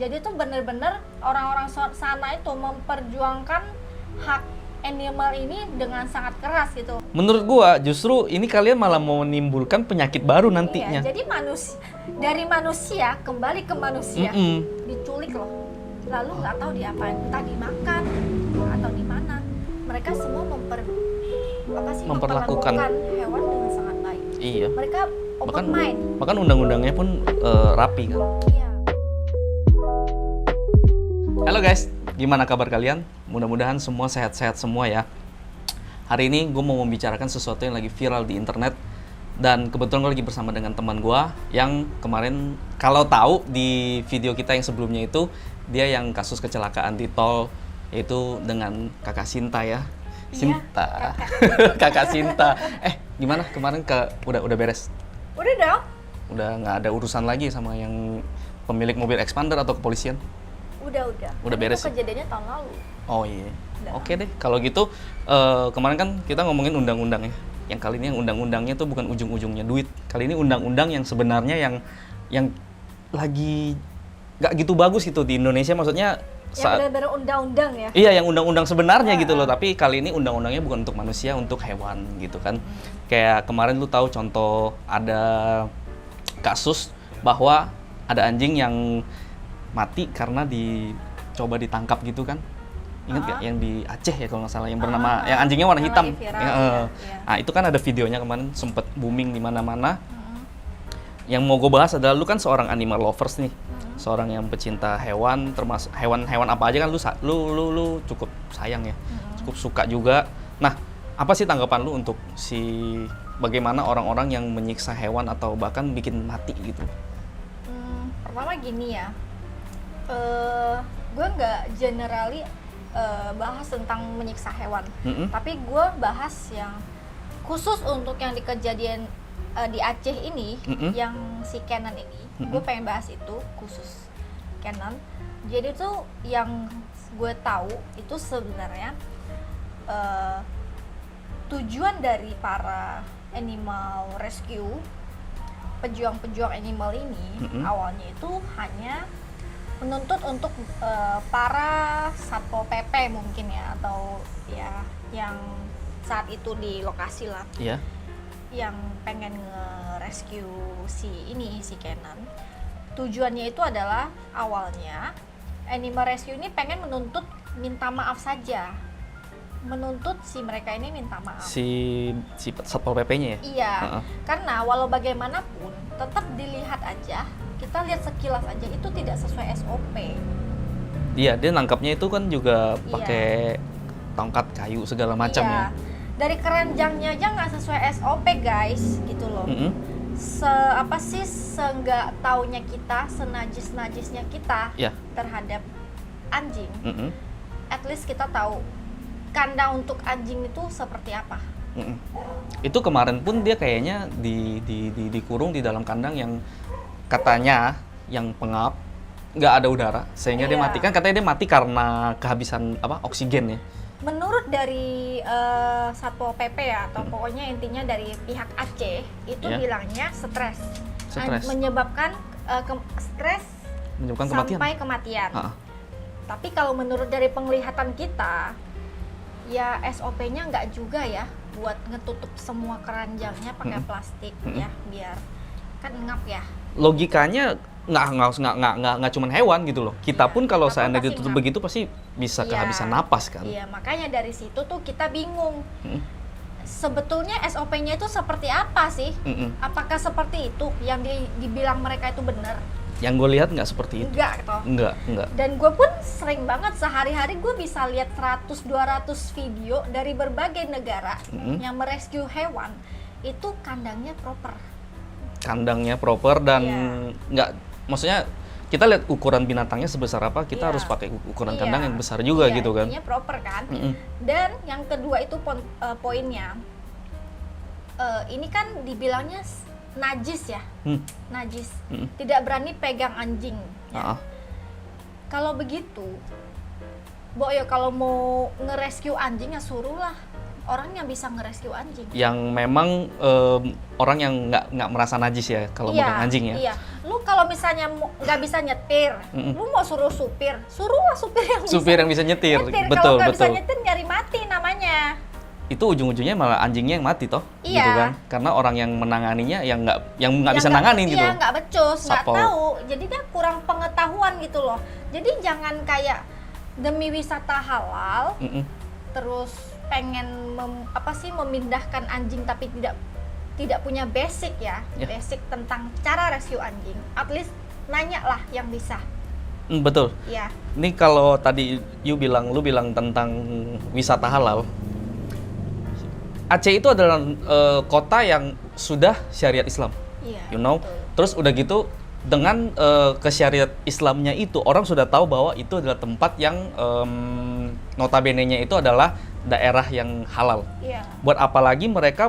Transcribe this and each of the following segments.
Jadi tuh bener-bener orang-orang sana itu memperjuangkan hak animal ini dengan sangat keras gitu. Menurut gua justru ini kalian malah mau menimbulkan penyakit baru nantinya. Iya, jadi dari manusia kembali ke manusia diculik loh. Lalu nggak tahu diapain, entah dimakan atau di mana. Mereka semua memperlakukan hewan dengan sangat baik. Iya. Mereka open mind. Bahkan undang-undangnya pun rapi kan. Iya. Halo guys, gimana kabar kalian? Mudah-mudahan semua sehat-sehat semua ya. Hari ini gue mau membicarakan sesuatu yang lagi viral di internet. Dan kebetulan gue lagi bersama dengan teman gue yang kemarin, kalau tahu di video kita yang sebelumnya itu, dia yang kasus kecelakaan di tol, yaitu dengan kakak Sinta ya. Sinta. Iya, kakak Sinta. Gimana kemarin udah beres? Udah dong. Udah nggak ada urusan lagi sama yang pemilik mobil expander atau kepolisian? Udah beres. Itu kejadiannya tahun lalu. Oh iya. Udah. Oke deh, kalau gitu kemarin kan kita ngomongin undang-undang ya. Yang kali ini yang undang-undangnya tuh bukan ujung-ujungnya duit. Kali ini undang-undang yang sebenarnya yang lagi nggak gitu bagus gitu di Indonesia, maksudnya benar-benar undang-undang ya. Iya, yang undang-undang sebenarnya gitu loh. Tapi kali ini undang-undangnya bukan untuk manusia, untuk hewan gitu kan. Kayak kemarin lu tahu contoh ada kasus bahwa ada anjing yang mati karena dicoba ditangkap gitu kan. Ingat gak yang di Aceh ya kalau nggak salah, yang bernama yang anjingnya warna hitam. Viral, Nah, itu kan ada videonya kemarin sempet booming di mana-mana. Yang mau gue bahas adalah lu kan seorang animal lovers nih. Seorang yang pecinta hewan, termasuk hewan-hewan apa aja kan lu cukup sayang ya. Cukup suka juga. Nah, apa sih tanggapan lu untuk bagaimana orang-orang yang menyiksa hewan atau bahkan bikin mati gitu? Pertama gini ya. Gue nggak generally bahas tentang menyiksa hewan, tapi gue bahas yang khusus untuk yang di kejadian di Aceh ini, yang si Kenan ini, gue pengen bahas itu khusus Kenan. Jadi tuh yang gue tahu itu sebenarnya tujuan dari para animal rescue, pejuang-pejuang animal ini awalnya itu hanya menuntut untuk para Satpol PP mungkin ya, atau ya yang saat itu di lokasi lah, yang pengen nge-rescue si Kenan. Tujuannya itu adalah awalnya animal rescue ini pengen minta maaf saja, menuntut si mereka ini minta maaf. Si Satpol PP-nya ya? Iya, karena walau bagaimanapun tetap dilihat aja, kita lihat sekilas aja itu tidak sesuai SOP. Iya, dia nangkapnya itu kan juga pakai tongkat kayu segala macam ya. Dari keranjangnya aja nggak sesuai SOP guys, gitu loh. Seenggak taunya kita, senajis-najisnya kita terhadap anjing. At least kita tahu kandang untuk anjing itu seperti apa. Itu kemarin pun dia kayaknya dikurung di dalam kandang yang katanya yang pengap, nggak ada udara sehingga dia mati. Kan katanya dia mati karena kehabisan oksigen ya. Menurut dari Satpol PP ya, atau pokoknya intinya dari pihak Aceh itu bilangnya stres. Menyebabkan stres sampai kematian. Tapi kalau menurut dari penglihatan kita, ya SOP-nya nggak juga ya buat ngetutup semua keranjangnya pakai plastik ya, biar kan ngap ya. Logikanya nggak cuma hewan gitu loh. Kita pun kalau seandainya ditutup begitu pasti bisa kehabisan napas kan. Iya, makanya dari situ tuh kita bingung. Sebetulnya SOP-nya itu seperti apa sih? Apakah seperti itu yang dibilang mereka itu benar? Yang gue lihat nggak seperti itu. Enggak. Dan gue pun sering banget sehari-hari gue bisa lihat 100-200 video dari berbagai negara yang merescue hewan. Itu kandangnya proper dan nggak, maksudnya kita lihat ukuran binatangnya sebesar apa, kita harus pakai ukuran kandang yang besar juga gitu kan. Intinya proper kan. Dan yang kedua itu poinnya, ini kan dibilangnya najis ya, najis, tidak berani pegang anjing. Kalau begitu, Boyo kalau mau nge-rescue anjing ya suruhlah orang yang bisa nge-rescue anjing. Yang memang orang yang nggak merasa najis ya kalau Iya, megang anjing ya. Iya. Lu kalau misalnya nggak bisa nyetir, lu mau suruh supir, suruhlah supir yang Supir yang bisa nyetir, Kalau betul nggak bisa betul. nyetir nyari mati namanya. Itu ujung-ujungnya malah anjingnya yang mati toh, Iya. gitu kan? Karena orang yang menanganinya yang nggak bisa nanganin gitu. Iya, nggak becus, nggak Sapau. tahu. Jadi dia kurang pengetahuan gitu loh. Jadi jangan kayak demi wisata halal, Mm-mm. terus pengen memindahkan anjing tapi tidak punya basic ya, Ya. basic tentang cara rescue anjing. At least nanya lah yang bisa. Betul. Ya. Ini kalau tadi lu bilang tentang wisata halal. Aceh itu adalah kota yang sudah syariat Islam, Iya. you know. Betul. Terus udah gitu dengan kesyariat Islamnya itu orang sudah tahu bahwa itu adalah tempat yang notabene-nya itu adalah daerah yang halal. Iya. Buat apa lagi mereka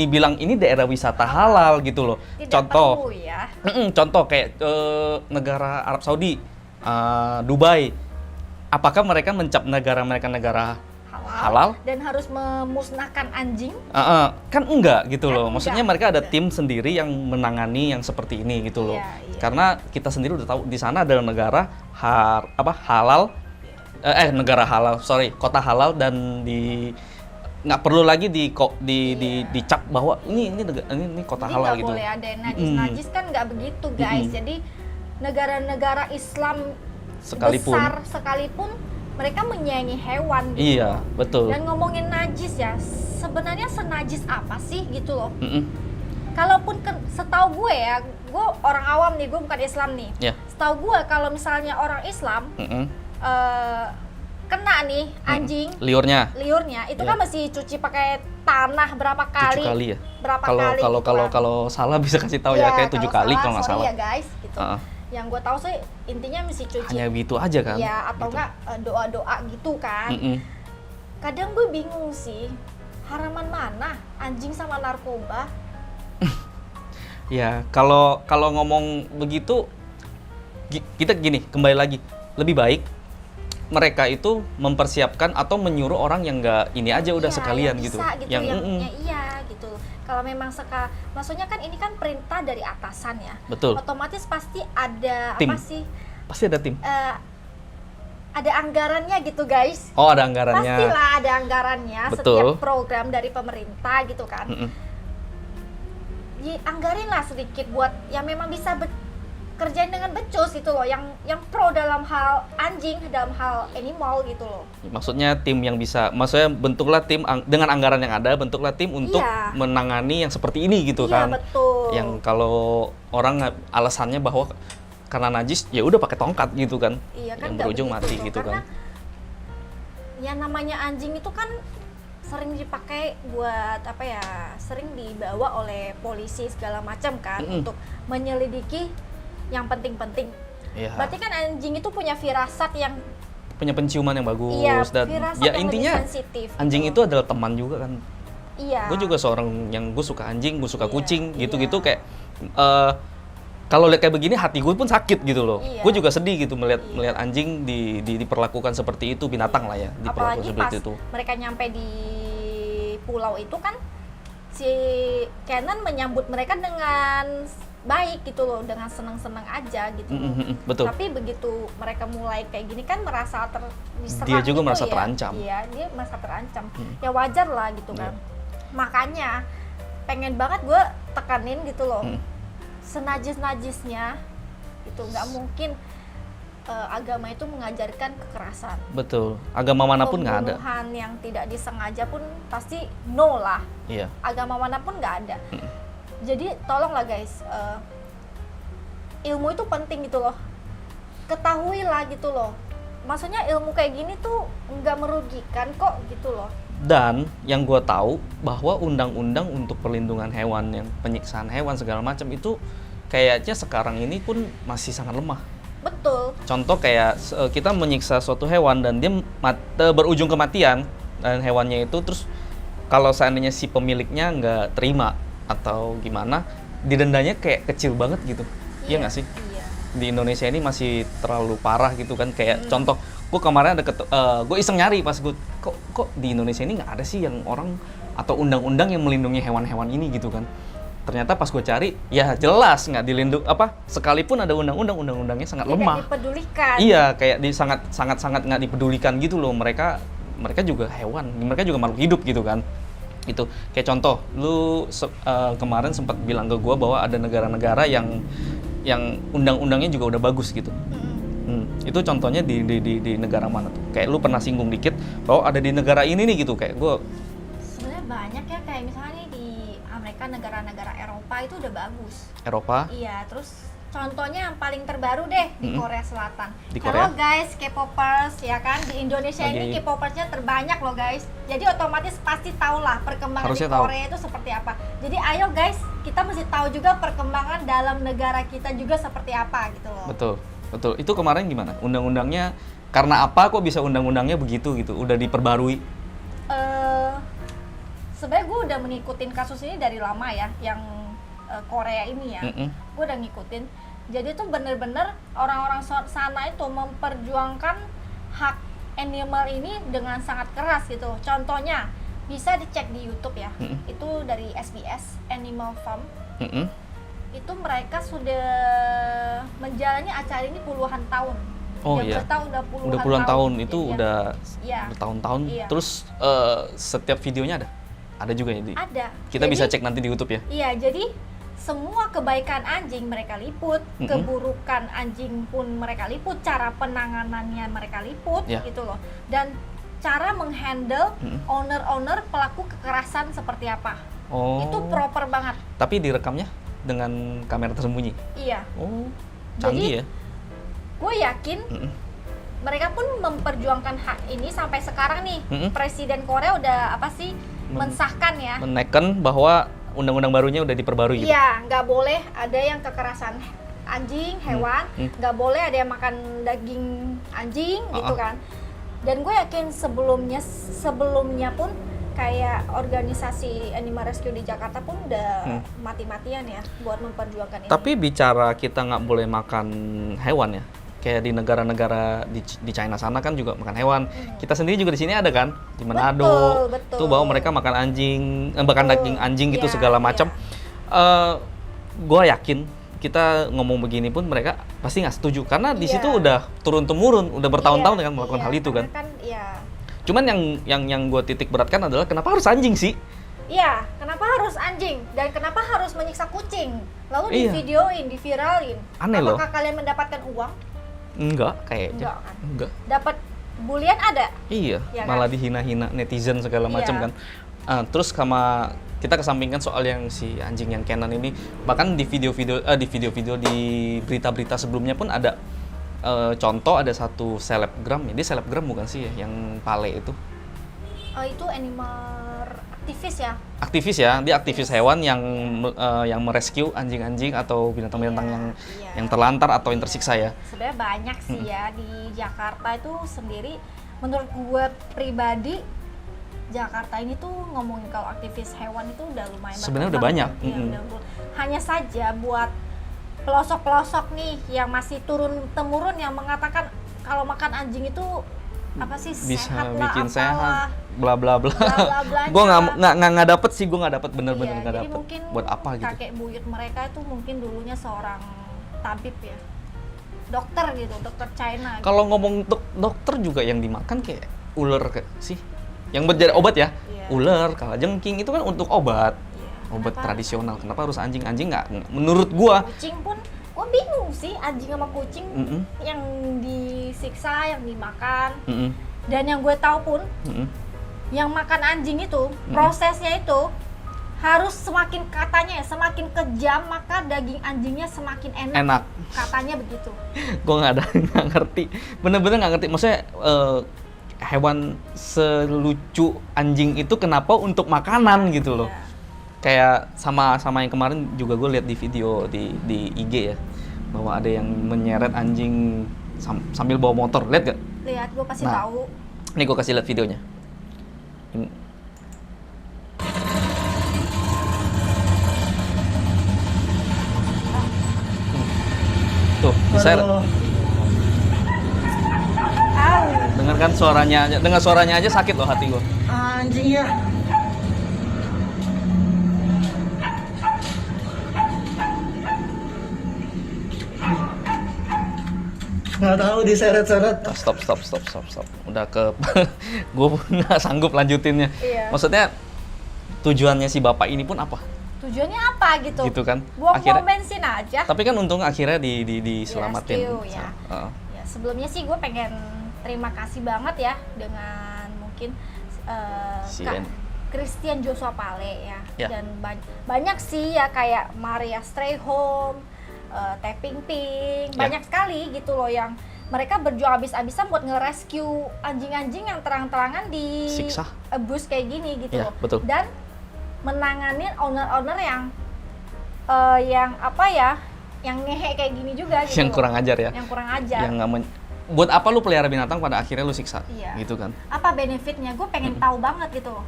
bilang ini daerah wisata halal gitu loh. Tidak Contoh, perlu ya. contoh kayak negara Arab Saudi, Dubai. Apakah mereka mencap negara mereka negara halal? Dan harus memusnahkan anjing. Kan enggak gitu Kan loh. enggak, Maksudnya mereka ada enggak. tim sendiri yang menangani yang seperti ini gitu loh. Iya, iya. Karena kita sendiri udah tahu di sana adalah negara halal, negara halal, kota halal dan nggak perlu lagi dicap bahwa ini kota Jadi halal nggak gitu. boleh ada yang najis-najis kan nggak begitu guys. Jadi negara-negara Islam Sekalipun. besar sekalipun mereka menyayangi hewan gitu. Iya, betul. Dan ngomongin najis ya, sebenarnya senajis apa sih gitu loh. Mm-mm. Kalaupun setahu gue ya, gue orang awam nih, gue bukan Islam nih. Ya. Setahu gue kalau misalnya orang Islam Mm-mm. kena nih anjing Liurnya. liurnya itu Ya. kan mesti cuci pakai tanah berapa 7 kali? kali ya. Berapa Kalau kali? gitu lah. kalau salah bisa kasih tahu ya, Iya, kayak 7 kali kalau nggak sorry salah. ya guys gitu. Yang gue tahu sih intinya mesti cuci. Hanya begitu aja kan. Iya, atau gitu. enggak doa-doa gitu kan. Mm-mm. Kadang gue bingung sih, haraman mana anjing sama narkoba? Ya, kalau ngomong begitu kita gini, kembali lagi. Lebih baik mereka itu mempersiapkan atau menyuruh orang yang nggak ini aja udah Iya, sekalian yang gitu. bisa Yang ya iya gitu. Kalau memang maksudnya kan ini kan perintah dari atasan ya. Betul. Otomatis pasti ada Tim. apa sih? Pasti ada tim. Ada anggarannya gitu guys. Oh, ada anggarannya. Pastilah ada anggarannya. Betul. Setiap program dari pemerintah gitu kan. Mm-mm. Anggarin lah sedikit buat yang memang bisa kerjain dengan becus gitu loh, yang pro dalam hal anjing, dalam hal animal gitu loh. Maksudnya tim yang bisa, maksudnya bentuklah tim dengan anggaran yang ada, bentuklah tim untuk Iya. menangani yang seperti ini gitu Iya, kan. betul. Yang kalau orang alasannya bahwa karena najis ya udah pakai tongkat gitu kan. Iya kan, yang nggak berujung begitu mati tuh. gitu Karena kan. ya namanya anjing itu kan sering dipakai buat apa ya, sering dibawa oleh polisi segala macam kan untuk menyelidiki yang penting-penting. Iya. Berarti kan anjing itu punya firasat yang Punya penciuman yang bagus iya, dan firasat ya yang intinya lebih sensitif anjing gitu. itu adalah teman juga kan. Iya. Gue juga seorang yang gue suka anjing, gue suka Iya, kucing iya. gitu-gitu kayak kalau lihat kayak begini hati gue pun sakit gitu loh. Iya. Gue juga sedih gitu melihat Iya. melihat anjing diperlakukan seperti itu, binatang lah ya, diperlakukan Apalagi seperti pas itu. mereka nyampe di pulau itu kan si Canon menyambut mereka dengan baik gitu loh, dengan senang-senang aja gitu loh. Betul. Tapi begitu mereka mulai kayak gini kan merasa diserang Dia juga gitu merasa ya. terancam. Iya, dia merasa terancam. Ya wajar lah gitu kan. Makanya pengen banget gue tekanin gitu loh. Senajis-najisnya gitu, nggak mungkin agama itu mengajarkan kekerasan. Betul. Agama manapun nggak ada. Pembunuhan yang tidak disengaja pun pasti no lah. Iya. Agama manapun nggak ada. Jadi tolonglah guys, ilmu itu penting gitu loh. Ketahuilah gitu loh. Maksudnya ilmu kayak gini tuh nggak merugikan kok gitu loh. Dan yang gue tahu bahwa undang-undang untuk perlindungan hewan, yang penyiksaan hewan segala macam itu kayaknya sekarang ini pun masih sangat lemah. Betul. Contoh kayak kita menyiksa suatu hewan dan dia berujung kematian, dan hewannya itu terus kalau seandainya si pemiliknya nggak terima atau gimana, didendanya kayak kecil banget gitu. Iya nggak sih? Iya. Di Indonesia ini masih terlalu parah gitu kan, kayak contoh Gue kemarin gue iseng nyari pas gue kok di Indonesia ini nggak ada sih yang orang atau undang-undang yang melindungi hewan-hewan ini gitu kan. Ternyata pas gue cari, ya jelas nggak dilindungi sekalipun ada undang-undangnya sangat lemah. Tidak dipedulikan. Iya, kayak sangat nggak dipedulikan gitu loh. Mereka juga hewan, mereka juga makhluk hidup gitu kan. Itu kayak contoh, lu kemarin sempat bilang ke gue bahwa ada negara-negara yang undang-undangnya juga udah bagus gitu. Itu contohnya di negara mana tuh? Kayak lu pernah singgung dikit bahwa ada di negara ini nih gitu, kayak gue. Sebenarnya banyak ya, kayak misalnya nih di Amerika, negara-negara Eropa itu udah bagus. Eropa? Iya, terus contohnya yang paling terbaru deh di Korea Selatan. Di Korea? Halo guys, K-popers ya kan, di Indonesia ini K-popersnya terbanyak loh guys. Jadi otomatis pasti tahu lah perkembangan Harusnya di Korea itu seperti apa. Jadi ayo guys, kita mesti tahu juga perkembangan dalam negara kita juga seperti apa gitu loh. Betul. Itu kemarin gimana? Undang-undangnya karena apa kok bisa undang-undangnya begitu gitu? Udah diperbarui? Sebenarnya gue udah mengikutin kasus ini dari lama ya, yang Korea ini ya. Gue udah ngikutin. Jadi tuh bener-bener orang-orang sana itu memperjuangkan hak animal ini dengan sangat keras gitu. Contohnya bisa dicek di YouTube ya. Itu dari SBS Animal Farm. Itu mereka sudah menjalani acara ini puluhan tahun. Oh iya. Udah puluhan tahun itu udah bertahun-tahun. Iya. Terus setiap videonya ada juga ya? Ada. Kita bisa cek nanti di YouTube ya? Iya, jadi semua kebaikan anjing mereka liput, keburukan anjing pun mereka liput, cara penanganannya mereka liput gitu loh. Dan cara menghandle owner-owner pelaku kekerasan seperti apa. Oh. Itu proper banget. Tapi direkamnya dengan kamera tersembunyi? Iya. Oh, canggih ya? Gue yakin mereka pun memperjuangkan hak ini sampai sekarang nih. Presiden Korea udah mensahkan ya. Menekan bahwa undang-undang barunya udah diperbarui gitu? Iya, nggak boleh ada yang kekerasan anjing, hewan, nggak boleh ada yang makan daging anjing gitu kan. Dan gue yakin sebelumnya pun kayak organisasi Animal Rescue di Jakarta pun udah mati-matian ya buat memperjuangkan ini. Tapi bicara kita nggak boleh makan hewan ya, kayak di negara-negara di China sana kan juga makan hewan. Kita sendiri juga di sini ada kan, di Manado. Betul. Tuh bahwa mereka makan anjing, bahkan daging anjing gitu segala macam. Gue yakin kita ngomong begini pun mereka pasti nggak setuju karena di situ udah turun-temurun, udah bertahun-tahun dengan melakukan hal itu kan. Cuman yang gue titik beratkan adalah kenapa harus anjing sih? Iya, kenapa harus anjing dan kenapa harus menyiksa kucing? Lalu divideoin, diviralin. Aneh loh. Apakah kalian mendapatkan uang? Enggak, kayaknya. Enggak kan? Enggak. Dapat bulian ada? Iya, ya malah kan? dihina-hina netizen segala macam kan. Terus kita kesampingkan soal yang si anjing yang Canon ini, bahkan di video-video di berita-berita sebelumnya pun ada contoh ada satu selebgram, dia selebgram bukan sih ya, yang Pale itu? Itu animal aktivis ya? Aktivis ya, dia aktivis hewan yang merescue anjing-anjing atau binatang-binatang yang terlantar atau yang tersiksa ya. Sebenarnya banyak sih ya di Jakarta itu sendiri. Menurut gue pribadi, Jakarta ini tuh ngomongin kalau aktivis hewan itu udah lumayan. Sebenarnya udah banyak. Hanya saja buat pelosok-pelosok nih yang masih turun-temurun yang mengatakan kalau makan anjing itu bisa sehat bikin lah, sehat, bla bla bla. Bla-bla-blanya. Gue nggak dapet sih, gue nggak dapet bener-bener nggak Jadi dapet. mungkin Buat apa gitu? kakek buyut mereka itu mungkin dulunya seorang tabib ya, dokter gitu, dokter China. Kalau ngomong dokter juga yang dimakan kayak ular sih, yang menjadi obat ya. Ular, kalajengking itu kan untuk obat. Obat tradisional. Kenapa harus anjing? Anjing nggak? Menurut gua. Kucing pun, gua bingung sih anjing sama kucing yang disiksa, yang dimakan. Dan yang gue tahu pun, yang makan anjing itu prosesnya itu harus semakin semakin kejam maka daging anjingnya semakin enak. Katanya begitu. Gua nggak ngerti. Bener-bener nggak ngerti. Maksudnya hewan selucu anjing itu kenapa untuk makanan gitu loh? Kayak sama yang kemarin juga gue lihat di video di IG ya, bahwa ada yang menyeret anjing sambil bawa motor. Lihat gak? Lihat, gue pasti tahu. Ini gue kasih lihat videonya. Ini. Tuh, diseret. dengarkan suaranya aja, dengar suaranya aja sakit loh hati gue. Anjing ya. Nggak tahu diseret-seret. Stop. Udah ke, gue nggak sanggup lanjutinnya. Iya. Maksudnya tujuannya si bapak ini pun apa? Tujuannya apa gitu? Gitu kan? Buang-buang bensin aja. Tapi kan untung akhirnya diselamatin. Rescue, ya. Ya, sebelumnya sih gue pengen terima kasih banget ya dengan mungkin Si Kak En. Christian Joshua Pale ya, Ya. dan banyak sih ya kayak Maria Stray Home, Tapping Pink, Ya. banyak sekali gitu loh yang mereka berjuang habis-habisan buat nge-rescue anjing-anjing yang terang-terangan di Siksa. abuse kayak gini gitu Ya, loh. betul. Dan menanganin owner-owner yang apa ya, yang ngehe kayak gini juga gitu Yang loh. kurang ajar ya. Yang kurang ajar. Yang nggak buat apa lu pelihara binatang pada akhirnya lu siksa, Iya. gitu kan? Apa benefitnya? Gue pengen tahu banget gitu loh.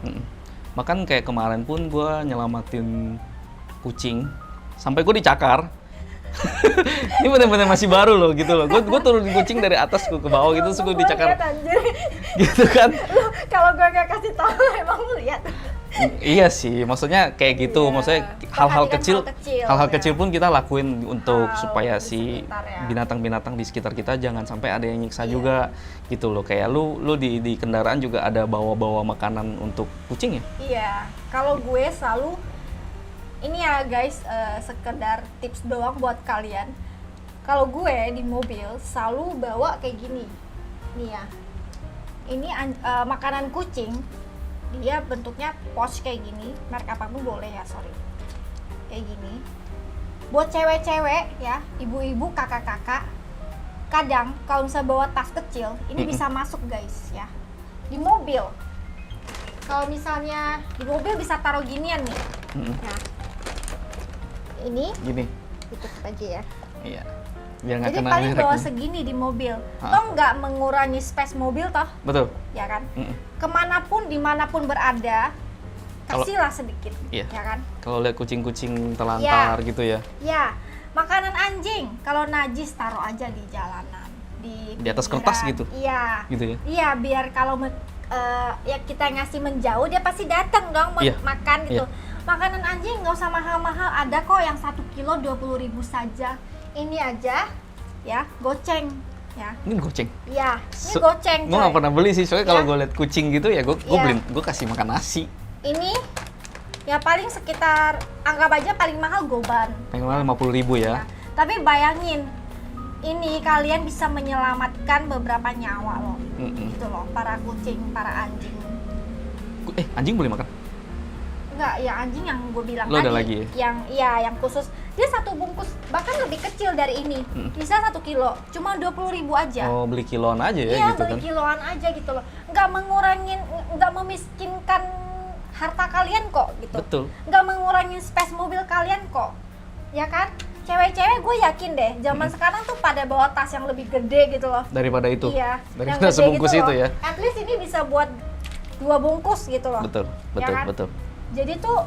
Makan kayak kemarin pun gue nyelamatin kucing sampai gue dicakar. Ini bener-bener masih baru loh gitu loh. Gue turunin kucing dari atas gue ke bawah gitu, terus gue Lu dicakar liat, anjir. gitu kan. Lu kalau gue gak kasih tahu emang lu lihat. Iya sih, maksudnya kayak gitu. Iya. Maksudnya hal-hal Perhatikan kecil, hal hal-hal kecil, kecil ya. pun kita lakuin untuk Hal supaya di si sekitar, ya. binatang-binatang di sekitar kita jangan sampai ada yang nyiksa Iya. juga gitu loh. Kayak lu di kendaraan juga ada bawa-bawa makanan untuk kucing ya? Iya, kalau gue selalu ini ya guys, sekedar tips doang buat kalian. Kalau gue di mobil selalu bawa kayak gini, nih ya. Ini makanan kucing, dia bentuknya pouch kayak gini, merek apapun boleh ya, sorry. Kayak gini. Buat cewek-cewek ya, ibu-ibu, kakak-kakak, kadang kalau misalnya bawa tas kecil, ini bisa masuk guys ya. Di mobil. Kalau misalnya di mobil bisa taruh ginian nih. Nah, ini Gini. tutup aja ya. Iya. Biar nggak Jadi kena paling merek. bawa segini di mobil. Ah. Toh nggak mengurangi space mobil toh, Betul. ya kan? Mm-mm. Kemanapun, dimanapun berada, Kalau- kasihlah sedikit, Iya. ya kan? Kalau lihat kucing-kucing telantar gitu ya. Ya, makanan anjing kalau najis taruh aja di jalanan, Di atas pinggiran. kertas gitu? Iya. Gitu ya. Iya, biar kalau ya kita ngasih menjauh dia pasti datang dong mau Iya. makan gitu. Iya. Makanan anjing nggak usah mahal-mahal, ada kok yang 1 kilo 20.000 saja. Ini aja ya, goceng ya. Ini goceng. Iya, ini goceng. Gue nggak coy. pernah beli sih, soalnya kalau Ya. gue liat kucing gitu ya gue Iya. beli, gue kasih makan nasi. Ini ya paling sekitar, anggap aja paling mahal goban. Paling mahal 50.000 ya. Ya. Tapi bayangin, ini kalian bisa menyelamatkan beberapa nyawa loh. Mm-mm. Gitu loh, para kucing, para anjing. Anjing boleh makan? Enggak, ya anjing yang gue bilang Lo ada tadi. lagi ya? Yang khusus. Dia satu bungkus, bahkan lebih kecil dari ini. Bisa 1 kilo, cuma 20.000 aja. Oh, beli kiloan aja ya Iya, gitu beli kan. kiloan aja gitu loh. Nggak mengurangin, nggak memiskinkan harta kalian kok gitu. Betul. Nggak mengurangin space mobil kalian kok. Ya kan? Cewek-cewek gue yakin deh, zaman sekarang tuh pada bawa tas yang lebih gede gitu loh. Daripada itu. Iya. Daripada yang gede sebungkus gitu itu loh. ya. At least ini bisa buat 2 bungkus gitu loh. Betul, Ya betul, kan? betul. Jadi tuh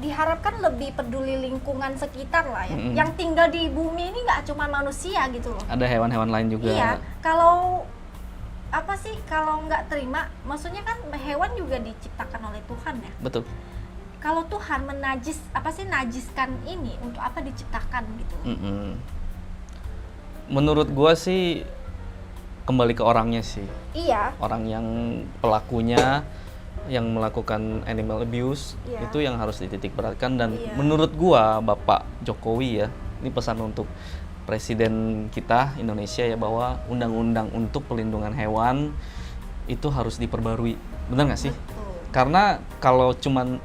diharapkan lebih peduli lingkungan sekitar lah ya. Mm-mm. Yang tinggal di bumi ini nggak cuma manusia gitu loh. Ada hewan-hewan lain juga. Iya, kalau apa sih kalau nggak terima, maksudnya kan hewan juga diciptakan oleh Tuhan ya. Betul. Kalau Tuhan najiskan ini untuk apa diciptakan gitu. Mm-mm. Menurut gua sih kembali ke orangnya sih. Iya, Orang yang pelakunya yang melakukan animal abuse Iya. itu yang harus dititik beratkan dan Iya. menurut gua Bapak Jokowi ya, ini pesan untuk presiden kita Indonesia ya, bahwa undang-undang untuk pelindungan hewan itu harus diperbarui. Benar nggak sih? betul. Karena kalau cuman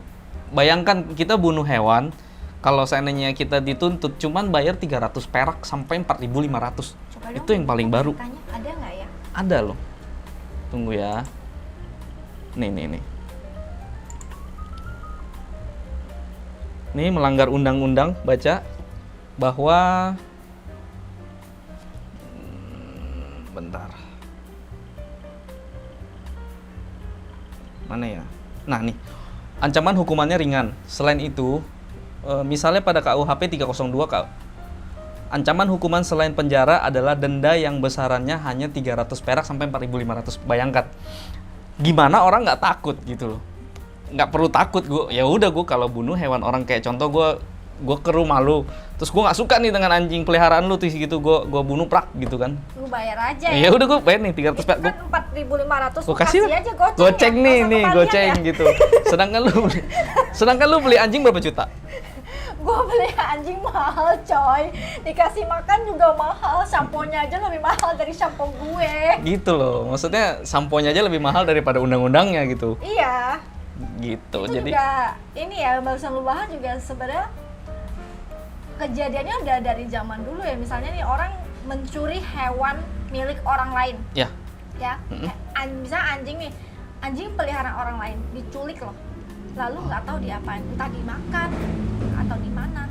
bayangkan kita bunuh hewan, kalau seandainya kita dituntut cuman bayar 300 perak sampai 4.500. Coba Itu yang paling baru. Tanya, ada nggak ya? Ada loh. Tunggu ya. Nih. Nih melanggar undang-undang, baca bahwa bentar. Mana ya? Nah, nih. Ancaman hukumannya ringan. Selain itu, misalnya pada KUHP 302 Ancaman hukuman selain penjara adalah denda yang besarannya hanya 300 perak sampai 4.500. Bayangkan. Gimana orang nggak takut gitu loh. Nggak perlu takut gue. Ya udah gue kalau bunuh hewan orang kayak contoh gue ke rumah lu. Terus gue nggak suka nih dengan anjing peliharaan lu terus gitu gue bunuh prak gitu kan. Lu bayar aja Ya udah gue bayar nih 300 Itu perak. kan 4.500 Gue lu kasih aja goceng. goceng ya. nih Nggak usah goceng kembalian ya. gitu. Sedangkan lu beli anjing berapa juta? Gue beli anjing mahal coy, dikasih makan juga mahal, samponya aja lebih mahal dari sampo gue. Gitu loh, maksudnya samponya aja lebih mahal daripada undang-undangnya gitu. Iya, Gitu, itu jadi juga ini ya, barusan lu bahas juga sebenarnya kejadiannya udah dari zaman dulu ya. Misalnya nih orang mencuri hewan milik orang lain, ya, ya, misalnya anjing nih, anjing peliharaan orang lain diculik loh, lalu nggak tahu diapain, entah dimakan atau di mana.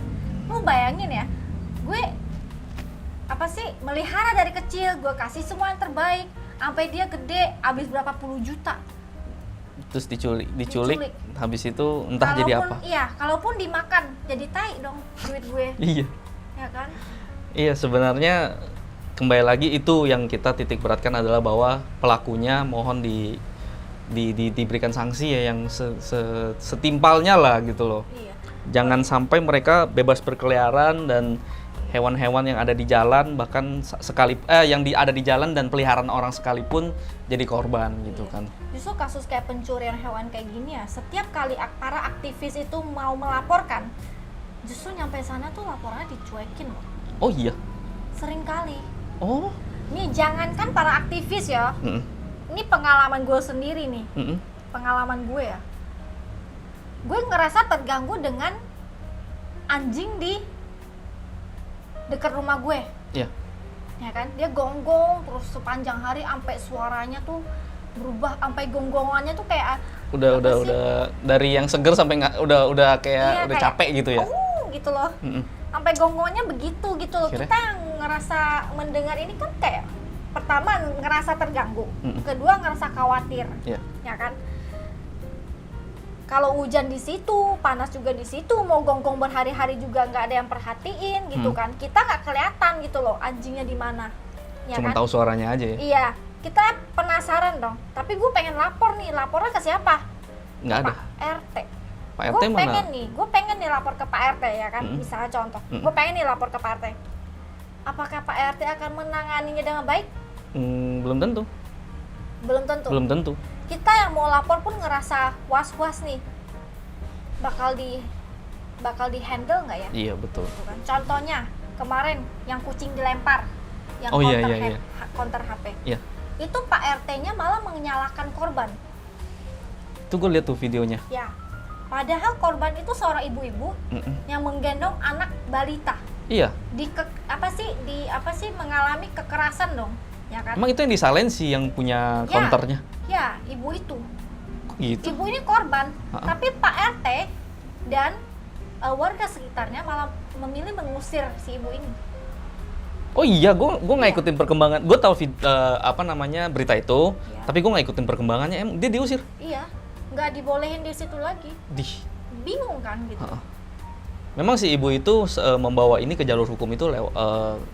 Lu bayangin ya, gue apa sih melihara dari kecil, gue kasih semua yang terbaik, sampai dia gede, habis berapa puluh juta. terus diculik, habis itu entah Kalaupun, jadi apa. Iya, kalaupun dimakan jadi tai dong duit gue, Iya, ya kan? iya sebenarnya kembali lagi itu yang kita titik beratkan adalah bahwa pelakunya mohon diberikan sanksi ya yang setimpalnya lah gitu loh. Iya. Jangan sampai mereka bebas berkeliaran dan hewan-hewan yang ada di jalan bahkan yang ada di jalan dan peliharaan orang sekalipun jadi korban gitu kan. Justru kasus kayak pencurian hewan kayak gini ya, setiap kali para aktivis itu mau melaporkan, justru nyampe sana tuh laporannya dicuekin loh. Oh iya. Sering kali. Oh. Nih jangankan para aktivis ya, ini pengalaman gue sendiri nih, pengalaman gue ya. Gue ngerasa terganggu dengan anjing di dekat rumah gue. Iya. Ya kan, dia gonggong terus sepanjang hari sampai suaranya tuh berubah, sampai gonggongannya tuh kayak Udah apa sih? dari yang seger sampai udah kayak Iya, udah capek gitu ya. gitu loh. Sampai gonggongnya begitu gitu loh. Akhirnya? Kita yang ngerasa mendengar ini kan kayak pertama ngerasa terganggu, kedua ngerasa khawatir. Iya. Ya kan? Kalau hujan di situ, panas juga di situ, mau gonggong berhari-hari juga nggak ada yang perhatiin gitu kan. Kita nggak kelihatan gitu loh anjingnya di mana. Ya Cuma kan? tahu suaranya aja ya. Iya, kita penasaran dong. Tapi gue pengen lapor nih, lapornya ke siapa? Nggak ada. Pak RT. Pak RT mana? Gue pengen nih lapor ke Pak RT ya kan, misalnya contoh. Gue pengen nih lapor ke Pak RT. Apakah Pak RT akan menanganinya dengan baik? Belum tentu. Belum tentu. Belum tentu. Kita yang mau lapor pun ngerasa was-was nih. Bakal di handle nggak ya? Iya betul. Gitu kan. Contohnya kemarin yang kucing dilempar, yang Oh, iya, counter, iya. counter HP. Iya. Itu Pak RT-nya malah menyalahkan korban. Itu gue lihat tuh videonya. Ya, padahal korban itu seorang ibu-ibu yang menggendong anak balita. Iya. Apa sih mengalami kekerasan dong, ya kan? Emang itu yang disalahin sih yang punya Ya. counternya? Ya, ibu itu. Kok gitu? Ibu ini korban, Ha-ha. tapi Pak RT dan warga sekitarnya malah memilih mengusir si ibu ini. Oh iya, gue nggak Iya. ikutin perkembangan. Gue tahu berita itu, Iya. tapi gue nggak ikutin perkembangannya. Dia diusir. Iya, nggak dibolehin di situ lagi. Bingung kan gitu. Ha-ha. Memang si ibu itu membawa ini ke jalur hukum itu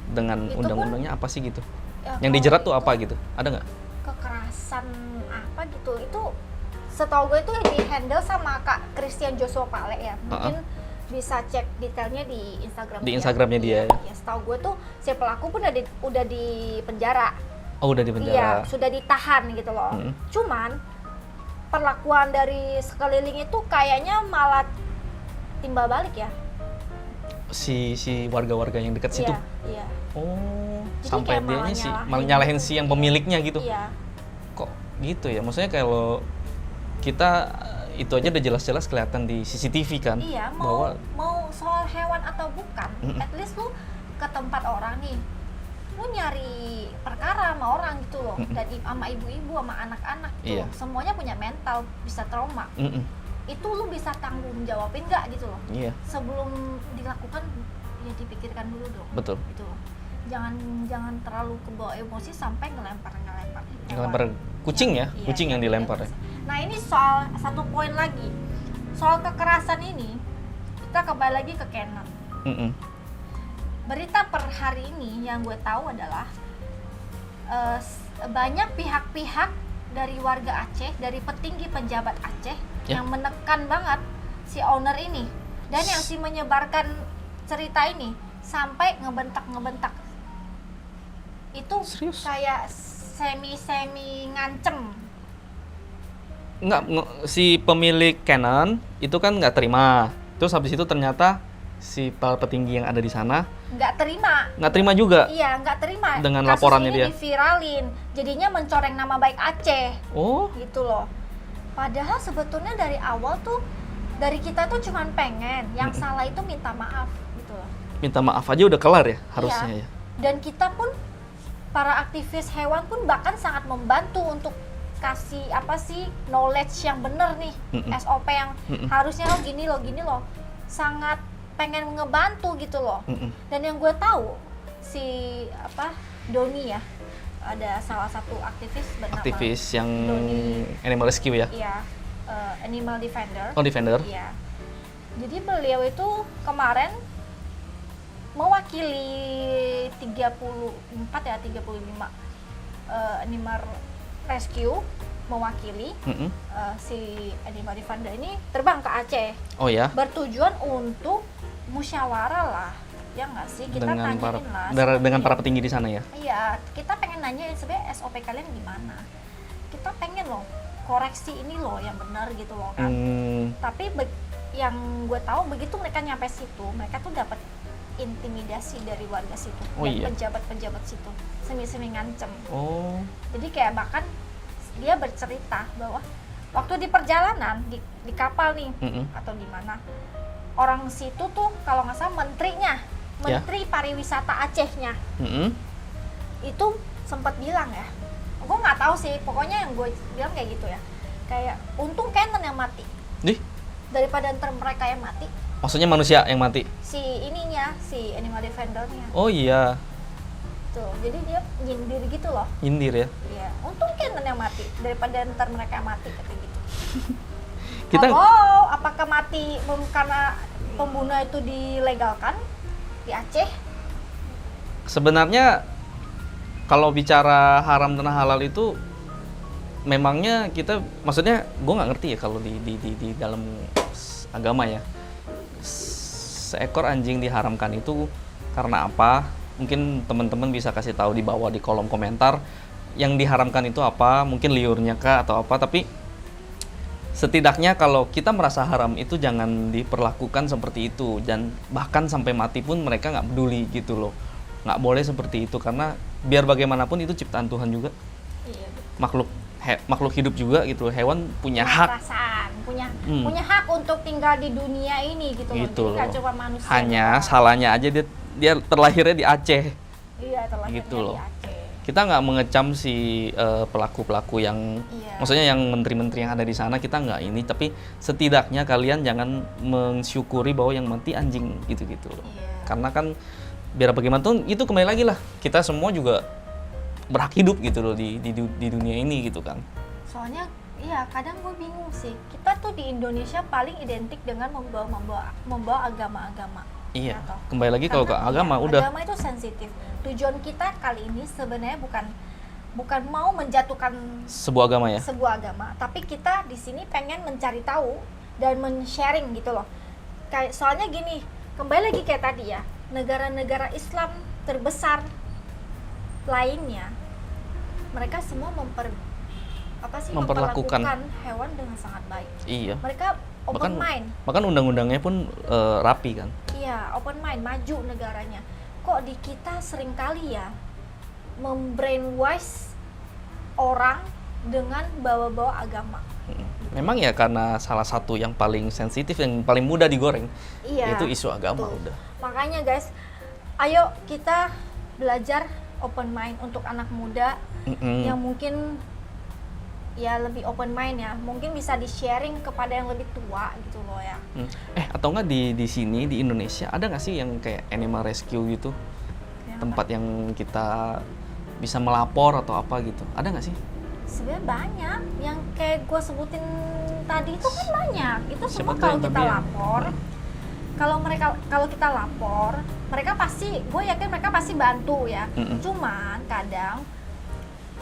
dengan Itu pun- undang-undangnya apa sih gitu? Ya, Yang kalau dijerat tuh itu apa gitu? Ada nggak? kekerasan apa gitu, itu setahu gue itu di handle sama Kak Christian Joshua Pale ya. Mungkin bisa cek detailnya di Instagram Di Instagramnya dia. Ya, setahu gue tuh si pelaku pun udah di penjara. Oh udah di Iya, penjara. sudah ditahan gitu loh. Cuman perlakuan dari sekeliling itu kayaknya malah timbal balik ya. Si warga-warga yang dekat situ. Iya. Oh, Jadi sampai kayak malah dianya sih nyalahin malah nyalahin gitu. si yang pemiliknya gitu. Iya. Kok gitu ya? Maksudnya kalau kita itu aja udah jelas-jelas kelihatan di CCTV kan? Iya, bahwa mau soal hewan atau bukan, at least lu ke tempat orang nih, lu nyari perkara sama orang gitu loh, dan sama ibu-ibu, sama anak-anak gitu Iya. loh. Semuanya punya mental, bisa trauma. Itu lu bisa tanggung jawabin nggak gitu loh. Iya, Sebelum dilakukan, ya dipikirkan dulu dong. betul. Gitu loh. Jangan terlalu kebawa emosi sampai ngelempar Ngelempar kucing ya, Iya, kucing yang dilempar ya. Nah ini soal satu poin lagi, soal kekerasan ini kita kembali lagi ke Canon. berita per hari ini yang gue tahu adalah banyak pihak-pihak dari warga Aceh, dari petinggi penjabat Aceh yang menekan banget si owner ini, dan yang si menyebarkan cerita ini sampai ngebentak itu. Serius? Kayak semi ngancem. Si pemilik Canon itu kan nggak terima. Terus habis itu ternyata si para petinggi yang ada di sana Nggak terima juga. Iya, nggak terima dengan kasus laporannya ini dia. diviralin, jadinya mencoreng nama baik Aceh. Oh, Gitu loh. Padahal sebetulnya dari awal tuh dari kita tuh cuman pengen yang salah itu minta maaf gitu loh. minta maaf aja udah kelar ya harusnya ya. Dan kita pun para aktivis hewan pun bahkan sangat membantu untuk kasih apa sih knowledge yang bener nih, SOP yang harusnya lo gini loh, sangat pengen ngebantu gitu loh. Dan yang gue tahu si Doni ya, ada salah satu aktivis yang Doni, animal rescue ya. iya, animal defender. Oh, defender. Iya. Jadi beliau itu kemarin mewakili 35 animal rescue, mewakili si animal defender ini terbang ke Aceh. Oh ya. Bertujuan untuk musyawarah lah, ya nggak sih, kita Dengan tanyain para petinggi di sana ya. Iya, kita pengen nanyain sebenarnya SOP kalian gimana. Kita pengen loh koreksi ini loh yang benar gitu loh kan. Tapi yang gue tahu begitu mereka nyampe situ, mereka tuh dapat intimidasi dari warga situ dan penjabat-penjabat situ, semi-semi ngancem. Oh. Jadi kayak bahkan dia bercerita bahwa waktu di perjalanan di kapal nih atau di mana, orang situ tuh kalau nggak salah menteri pariwisata Acehnya itu sempat bilang ya, gue nggak tahu sih, pokoknya yang gue bilang kayak gitu ya, kayak untung Canon yang mati daripada ntar mereka yang mati. Maksudnya manusia yang mati? Si animal defendernya. Oh iya. Tuh, jadi dia nyindir gitu loh. Nyindir ya? Iya, untung Canon yang mati daripada ntar mereka yang mati, kata gitu. Apakah mati karena pembunuh itu dilegalkan di Aceh? Sebenarnya kalau bicara haram dan halal itu memangnya kita, maksudnya gue nggak ngerti ya kalau di dalam agama ya, seekor anjing diharamkan itu karena apa? Mungkin teman-teman bisa kasih tahu di bawah di kolom komentar yang diharamkan itu apa, mungkin liurnya kah atau apa. Tapi setidaknya kalau kita merasa haram itu jangan diperlakukan seperti itu, dan bahkan sampai mati pun mereka nggak peduli gitu loh. Nggak boleh seperti itu, karena biar bagaimanapun itu ciptaan Tuhan juga. Iya, makhluk hidup juga gitu. Hewan punya hak, perasaan, punya hak untuk tinggal di dunia ini gitu loh. Jadi cuma manusia. Hanya salahnya aja dia terlahirnya di Aceh. Iya, terlahirnya gitu loh. di Aceh. Kita nggak mengecam si pelaku-pelaku yang, maksudnya yang menteri-menteri yang ada di sana, kita nggak ini. Tapi setidaknya kalian jangan mensyukuri bahwa yang mati anjing gitu-gitu loh. Karena kan biar bagaimanapun itu kembali lagi lah, kita semua juga berhak hidup gitu loh di dunia ini gitu kan. Soalnya iya, kadang gue bingung sih, kita tuh di Indonesia paling identik dengan membawa agama-agama. Iya, kembali lagi kalau ke agama agama itu sensitif. Tujuan kita kali ini sebenarnya bukan mau menjatuhkan sebuah agama, tapi kita di sini pengen mencari tahu dan men-sharing gitu loh. Kayak soalnya gini, kembali lagi kayak tadi ya, negara-negara Islam terbesar lainnya, mereka semua memperlakukan hewan dengan sangat baik. Iya. Mereka open mind. Bahkan undang-undangnya pun rapi kan. Iya, open mind, maju negaranya. Kok di kita seringkali ya membrainwash orang dengan bawa-bawa agama. Memang ya karena salah satu yang paling sensitif, yang paling mudah digoreng, itu isu agama. Udah. Makanya guys, ayo kita belajar open mind untuk anak muda yang mungkin ya lebih open mind ya, mungkin bisa di sharing kepada yang lebih tua gitu loh ya. Atau enggak di sini di Indonesia ada nggak sih yang kayak animal rescue gitu, tempat yang kita bisa melapor atau apa gitu, ada nggak sih? Sebenarnya banyak, yang kayak gue sebutin tadi itu kan banyak. Itu semua kalau kita lapor, kalau kita lapor, mereka pasti, gue yakin mereka pasti bantu ya. Cuman kadang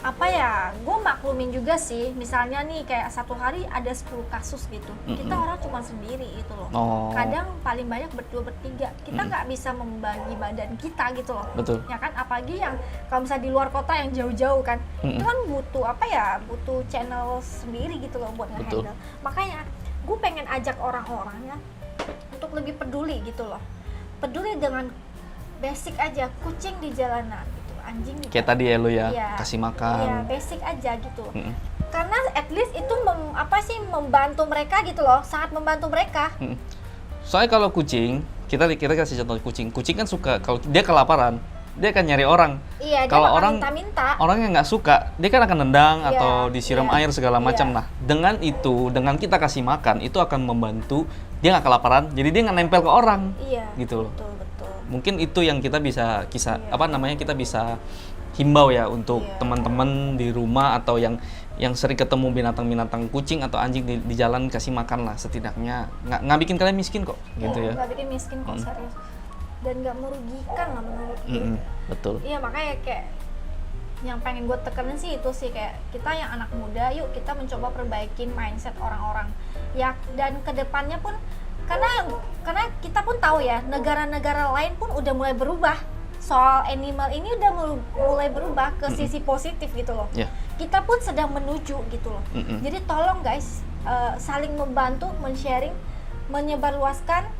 apa ya, gue maklumin juga sih, misalnya nih kayak satu hari ada 10 kasus gitu, kita orang cuma sendiri gitu loh. Kadang paling banyak berdua bertiga, kita nggak bisa membagi badan kita gitu loh. Betul. Ya kan, apalagi yang kalau misalnya di luar kota yang jauh-jauh kan, itu kan butuh apa ya, butuh channel sendiri gitu loh buat nge-handle. Makanya gue pengen ajak orang-orang ya untuk lebih peduli gitu loh, peduli dengan basic aja, kucing di jalanan gitu, anjing di Kayak tadi ya lu ya, Iya. kasih makan. Iya, basic aja gitu. Karena at least itu membantu mereka gitu loh, sangat membantu mereka. Soalnya kalau kucing, kita kasih contoh kucing kan suka, kalau dia kelaparan, dia akan nyari orang. Iya, dia Kalau bakal orang minta-minta. orang yang nggak suka, dia kan akan nendang Iya, atau disiram iya, air segala macam. iya. Nah, dengan kita kasih makan, itu akan membantu dia nggak kelaparan, jadi dia nggak nempel ke orang. Iya. Gitu loh. Betul. Mungkin itu yang kita bisa kita bisa himbau ya untuk Iya. teman-teman di rumah atau yang sering ketemu binatang-binatang kucing atau anjing di jalan, kasih makan lah setidaknya, nggak bikin kalian miskin kok gitu ya. Nggak bikin miskin kok, serius. Dan nggak merugikan lah menurut gue. Betul. Iya, makanya kayak yang pengen gue tekenin sih itu sih, kayak kita yang anak muda, yuk kita mencoba perbaikin mindset orang-orang ya, dan kedepannya pun karena kita pun tahu ya, negara-negara lain pun udah mulai berubah soal animal ini, udah mulai berubah ke sisi positif gitu loh. Yeah. Kita pun sedang menuju gitu loh. Jadi tolong guys, saling membantu, men-sharing, menyebarluaskan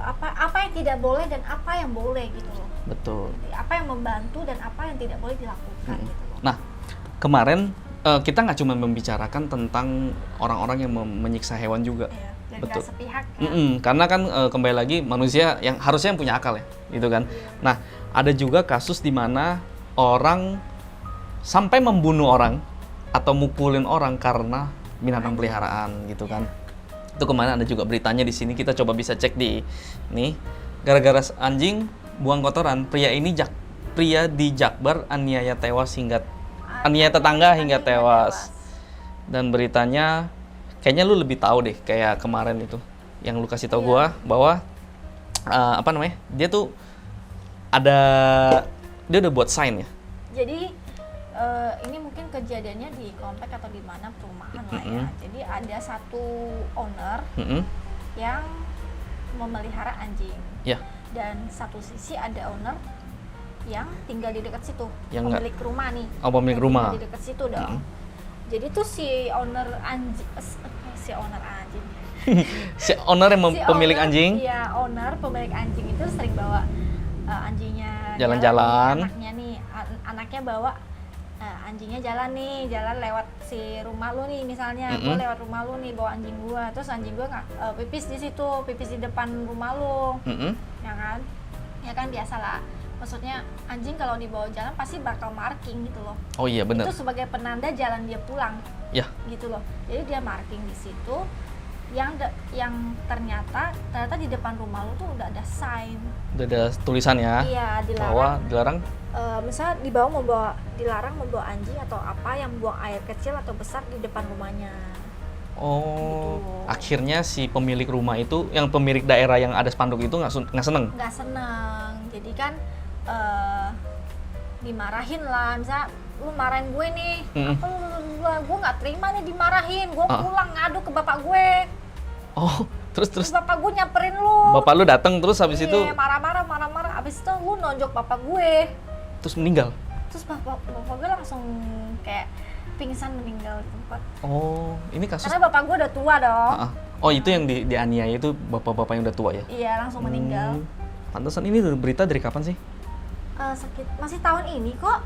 apa yang tidak boleh dan apa yang boleh gitu loh. Betul. Apa yang membantu dan apa yang tidak boleh dilakukan gitu loh. Nah, kemarin kita nggak cuma membicarakan tentang orang-orang yang menyiksa hewan juga. Iya, dan Betul. nggak sepihak ya. Karena kan kembali lagi manusia yang harusnya yang punya akal ya, gitu kan. Nah, ada juga kasus di mana orang sampai membunuh orang atau mukulin orang karena binatang peliharaan gitu kan. Itu kemarin ada juga beritanya di sini, kita coba bisa cek di nih. Gara-gara anjing buang kotoran, pria di Jakbar aniaya tetangga hingga tewas. Dan beritanya kayaknya lu lebih tahu deh, kayak kemarin itu yang lu kasih tahu gua bahwa dia udah buat sign ya. Jadi ini mungkin kejadiannya di komplek atau di mana perumahan lah ya. Jadi ada satu owner yang memelihara anjing. Ya. Dan satu sisi ada owner yang tinggal di dekat situ, Yang pemilik rumah nih. Oh, pemilik Yang rumah. tinggal di dekat situ dong. Jadi tuh si owner anjing Si owner yang pemilik owner, anjing. Iya, owner pemilik anjing itu sering bawa anjingnya Jalan-jalan. Anaknya bawa anjingnya jalan lewat si rumah lu nih, misalnya gue lewat rumah lu nih bawa anjing gua, terus anjing gua pipis di situ, pipis di depan rumah lu, ya kan biasalah. Maksudnya anjing kalau dibawa jalan pasti bakal marking gitu loh. Oh iya benar. Itu sebagai penanda jalan dia pulang. Ya. Gitu loh. Jadi dia marking di situ, yang ternyata di depan rumah lu tuh udah ada sign. Udah ada tulisan ya. Iya, Bahwa dilarang. Misalnya dilarang membawa anjing atau apa yang buang air kecil atau besar di depan rumahnya. Oh, Gitu. akhirnya si pemilik rumah itu, yang pemilik daerah yang ada spanduk itu nggak seneng. Nggak seneng. Jadi kan dimarahin lah, misalnya lu marahin gue nih, gue nggak terima nih dimarahin, gue pulang ngadu ke bapak gue. Oh, terus Bapak gue nyamperin lu. bapak lu datang terus habis itu marah-marah, abis itu lu nonjok bapak gue. terus meninggal. Terus bapak gue langsung kayak pingsan, meninggal di tempat. Oh, ini kasus. Karena bapak gue udah tua dong. Oh, itu yang dianiaya itu bapak-bapak yang udah tua ya? Iya, langsung meninggal. Pantesan. Ini berita dari kapan sih? Masih tahun ini kok.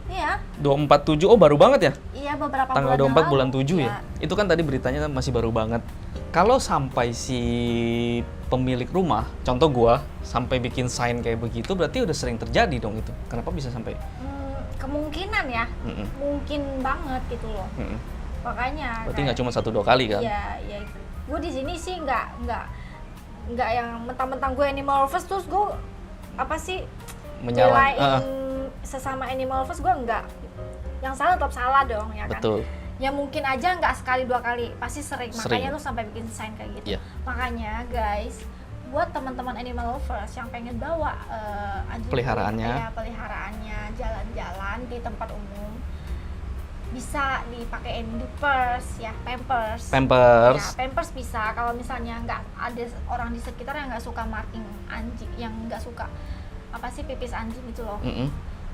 Iya. 247. Oh, baru banget ya? Iya, beberapa Tanggal bulan 24 yang bulan lalu. 7 ya? Itu kan tadi beritanya masih baru banget. Kalau sampai si pemilik rumah, contoh gua, sampai bikin sign kayak begitu, berarti udah sering terjadi dong itu. Kenapa bisa sampai? Kemungkinan ya, mungkin banget gitu loh. Makanya. Berarti nggak cuma 1-2 kali kan? Iya. Gue di sini sih nggak yang mentang-mentang gue animal lovers terus gue belain sesama animal lovers, gue enggak. Yang salah tetap salah dong, ya kan? Betul. Ya mungkin aja nggak sekali 2 kali, pasti sering. Makanya Sering. lu sampai bikin sign kayak gitu. Iya. Makanya guys, buat teman-teman animal lovers yang pengen bawa anjing Peliharaannya. peliharaannya jalan-jalan di tempat umum, bisa dipakein diapers ya, pampers. Pampers. Ya, pampers bisa. Kalau misalnya nggak ada orang di sekitar yang nggak suka marking anjing, yang nggak suka apa sih pipis anjing itu loh. Mm-mm.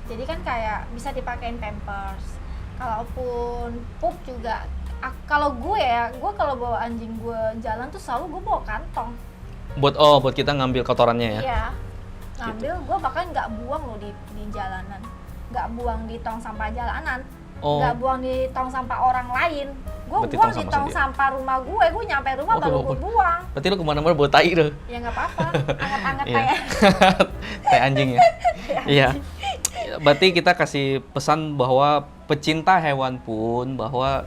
Jadi kan kayak bisa dipakein pampers. Kalaupun pup juga, kalau gue kalau bawa anjing gue jalan tuh selalu gue bawa kantong. Buat kita ngambil kotorannya ya. Iya. Ngambil, gue bahkan nggak buang loh di jalanan. Nggak buang di tong sampah jalanan. Oh. Nggak buang di tong sampah orang lain. Gue Berarti buang tong di sampah tong sendiri. sampah rumah gue nyampe rumah Oh, baru lu- gue buang. Berarti lu kemana-mana bawa tai tuh. Ya nggak apa-apa, anget-anget Iya. kayak. Tai anjing ya. Iya. Berarti kita kasih pesan bahwa pecinta hewan pun bahwa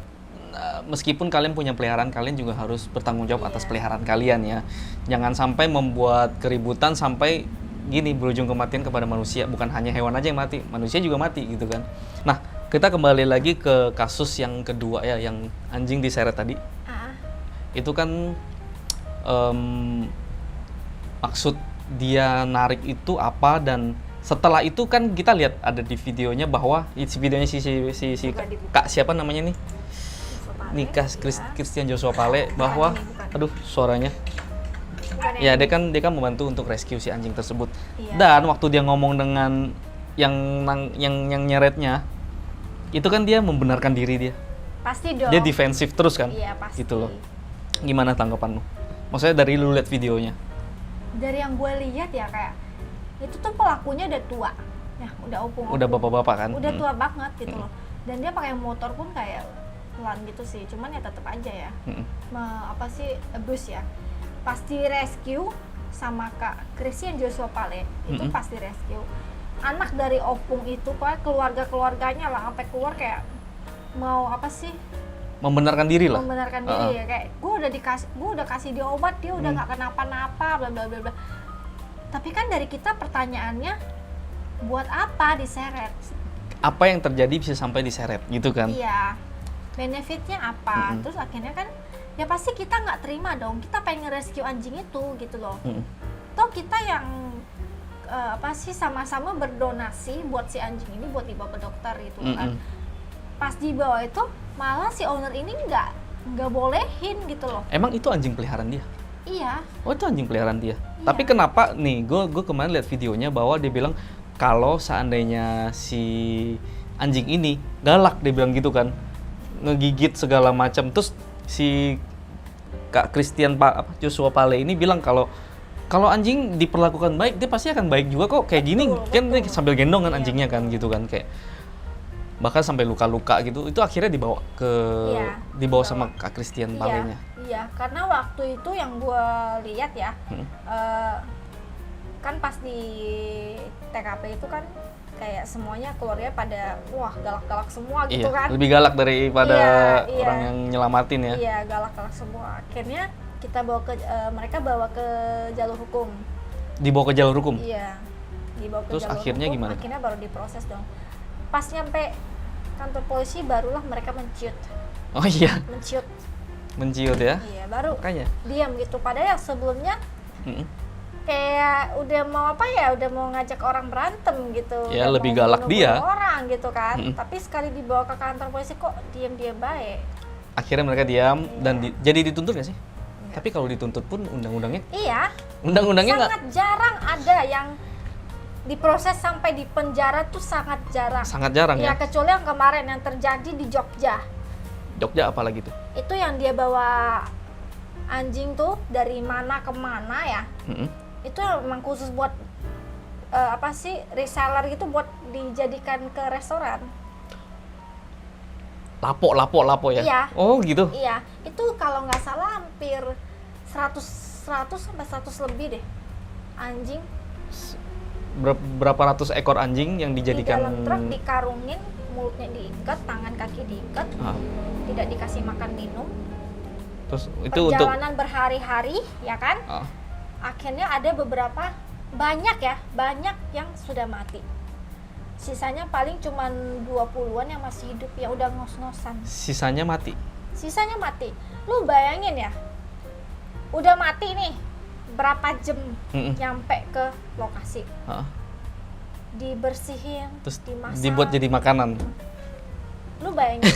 meskipun kalian punya peliharaan, kalian juga harus bertanggung jawab atas Iya. peliharaan kalian ya. Jangan sampai membuat keributan sampai gini berujung kematian kepada manusia. Bukan hanya hewan aja yang mati, manusia juga mati gitu kan. Nah, kita kembali lagi ke kasus yang kedua ya, yang anjing diseret tadi. Ah, Itu kan maksud dia narik itu apa, dan setelah itu kan kita lihat ada di videonya bahwa videonya si Bukan dibuka. Kak siapa namanya nih? Sopale, Nikah ya. Christian Joshua Pale bahwa bukan. aduh suaranya. Bukan Ya, yang dia kan membantu untuk rescue si anjing tersebut. Iya. Dan waktu dia ngomong dengan yang nyeretnya, itu kan dia membenarkan diri dia. pasti dong. Dia defensif terus kan? Iya pasti. Gitu loh. Gimana tanggapan lu? Maksudnya dari lu lihat videonya. Dari yang gue lihat ya kayak itu tuh pelakunya udah tua, ya udah opung. Udah bapak-bapak kan? Udah Mm. tua banget gitu loh. Dan dia pakai motor pun kayak pelan gitu sih. Cuman ya tetap aja ya. Mm-mm. Apa sih abuse ya. Pasti rescue sama Kak Christian Joshua Pale itu Mm-mm. pasti rescue. Anak dari opung itu pak keluarganya lah sampai keluar kayak mau apa sih Membenarkan diri lah. membenarkan diri ya kayak gue udah kasih dia obat dia udah nggak kenapa-napa bla bla bla bla. Tapi kan dari kita pertanyaannya buat apa diseret? Apa yang terjadi bisa sampai diseret gitu kan? Iya, benefitnya apa? Mm-mm. Terus akhirnya kan ya pasti kita nggak terima dong. Kita pengen rescue anjing itu gitu loh. Mm-mm. Toh kita yang apa sih sama-sama berdonasi buat si anjing ini buat dibawa ke dokter gitu kan. Mm-mm. Pas dibawa itu malah si owner ini nggak bolehin gitu loh. Emang itu anjing peliharaan dia? Iya. Oh, itu anjing peliharaan dia. Iya. Tapi kenapa nih? Gue kemarin lihat videonya bahwa dia bilang kalau seandainya si anjing ini galak, dia bilang gitu kan, ngegigit segala macam. Terus si Kak Christian Joshua Pale ini bilang kalau anjing diperlakukan baik, dia pasti akan baik juga kok. Kayak gini kan dia sambil gendong kan Iya, anjingnya kan gitu kan, kayak bahkan sampai luka-luka gitu. Itu akhirnya dibawa Iya, dibawa sama Kak Christian Palenya. Iya, karena waktu itu yang gue lihat ya, kan pas di TKP itu kan kayak semuanya keluarnya pada wah galak-galak semua gitu Iya, kan. lebih galak daripada Iya. orang yang nyelamatin ya. Iya, galak-galak semua. Akhirnya kita bawa ke mereka bawa ke jalur hukum. Dibawa ke jalur hukum. Iya. Dibawa ke Terus jalur akhirnya hukum, gimana? Akhirnya baru diproses dong. Pas nyampe kantor polisi barulah mereka menciut. Oh iya, Menciut. menciut ya. Iya, baru Makanya. diam gitu. Padahal sebelumnya Mm-mm. kayak udah mau apa ya, udah mau ngajak orang berantem gitu. Ya, udah lebih mau galak bunuh-bunuh dia. orang gitu kan. Mm-mm. Tapi sekali dibawa ke kantor polisi kok diam-diam baik. Akhirnya mereka diam dan Iya. jadi dituntut gak sih? Enggak. Tapi kalau dituntut pun undang-undangnya Iya, nggak sangat jarang ada yang diproses sampai di penjara tuh sangat jarang. sangat jarang Ya ya. kecuali yang kemarin yang terjadi di Jogja. Jogja apalagi tuh. Itu yang dia bawa anjing tuh dari mana ke mana ya. Mm-mm. Itu memang khusus buat apa sih reseller gitu buat dijadikan ke restoran. Lapo ya. Iya. Oh gitu. Iya, itu kalau nggak salah hampir 100 sampai 100 lebih deh anjing Berapa ratus ekor anjing yang di dijadikan dalam truk dikarungin, mulutnya diikat, tangan kaki diikat, Ah, tidak dikasih makan minum. terus itu untuk Perjalanan berhari-hari, ya kan? ah, Akhirnya ada beberapa banyak yang sudah mati. Sisanya paling cuman 20-an yang masih hidup, ya udah ngos-ngosan. Sisanya mati. Sisanya mati. Lu bayangin ya, udah mati nih, berapa jam nyampe ke lokasi, Heeh. dibersihin, Terus dimasak, dibuat jadi makanan. lu bayangin